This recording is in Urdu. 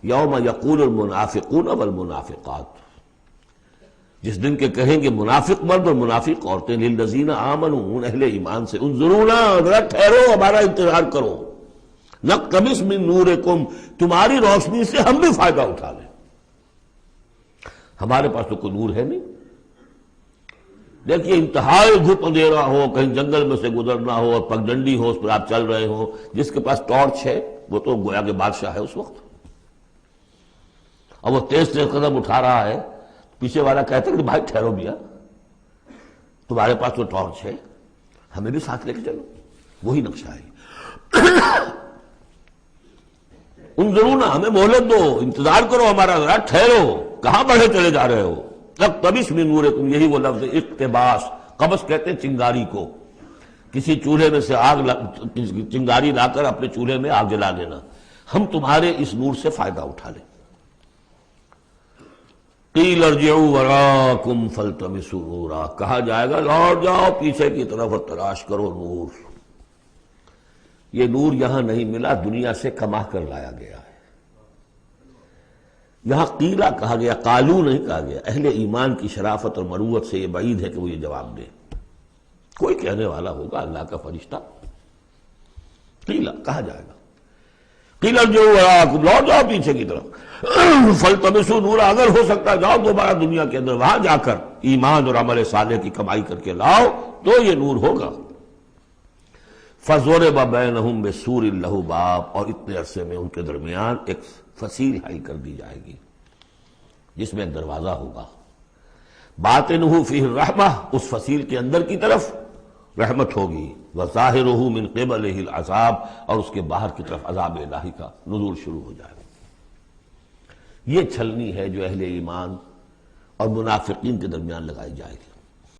یوم یقول المنافقون والمنافقات، جس دن کے کہیں گے منافق مرد اور منافق عورتیں، للذین آمنوا، ان اہل ایمان سے، انظرونا، ذرا ٹھہرو، ہمارا انتظار کرو، نقتبس من نورکم، تمہاری روشنی سے ہم بھی فائدہ اٹھا لیں۔ ہمارے پاس تو کوئی نور ہے نہیں۔ دیکھیے انتہائی دھوپ اندھیرا ہو، کہیں جنگل میں سے گزرنا ہو اور پگڈنڈی ہو، اس پر آپ چل رہے ہو، جس کے پاس ٹارچ ہے وہ تو گویا کہ بادشاہ ہے اس وقت، اور وہ تیز تیز قدم اٹھا رہا ہے، پیچھے والا کہتا ہے کہ بھائی ٹھہرو میاں، تمہارے پاس تو ٹارچ ہے، ہمیں بھی ساتھ لے کے چلو۔ وہی نقشہ ہے، انظرونا، ہمیں مہلت دو، انتظار کرو ہمارا، ذرا ٹھہرو، کہاں بڑھے چلے جا رہے ہو؟ اقتبس من نورکم، یہی وہ لفظ اقتباس، قبس کہتے ہیں چنگاری کو، کسی چولہے میں سے چنگاری لا کر اپنے چولہے میں آگ جلا لینا، ہم تمہارے اس نور سے فائدہ اٹھا لیں۔ قیل ارجعوا وراءکم فالتمسوا نورا، کہا جائے گا لوٹ جاؤ پیچھے کی طرف اور تلاش کرو نور۔ یہ نور یہاں نہیں ملا، دنیا سے کما کر لایا گیا ہے۔ یہاں قیلا کہا گیا، قالو نہیں کہا گیا۔ اہل ایمان کی شرافت اور مروت سے یہ بعید ہے کہ وہ یہ جواب دے۔ کوئی کہنے والا ہوگا اللہ کا فرشتہ، قیلا کہا جائے گا، قیل ارجعوا وراءکم، لوٹ جاؤ پیچھے کی طرف، فالتمسوا نورا، اگر ہو سکتا ہے جاؤ دوبارہ دنیا کے اندر، وہاں جا کر ایمان اور عمل صالح کی کمائی کر کے لاؤ تو یہ نور ہوگا۔ فضرب بینہم بسور لہ باب، اور اتنے عرصے میں ان کے درمیان ایک فصیل حائل کر دی جائے گی جس میں ایک دروازہ ہوگا، باطنہ فیہ الرحمہ، اس فصیل کے اندر کی طرف رحمت ہوگی، وظاہرہ من قبلہ العذاب، اور اس کے باہر کی طرف عذاب الہی کا نزول شروع ہو جائے گا۔ یہ چھلنی ہے جو اہل ایمان اور منافقین کے درمیان لگائی جائے گی۔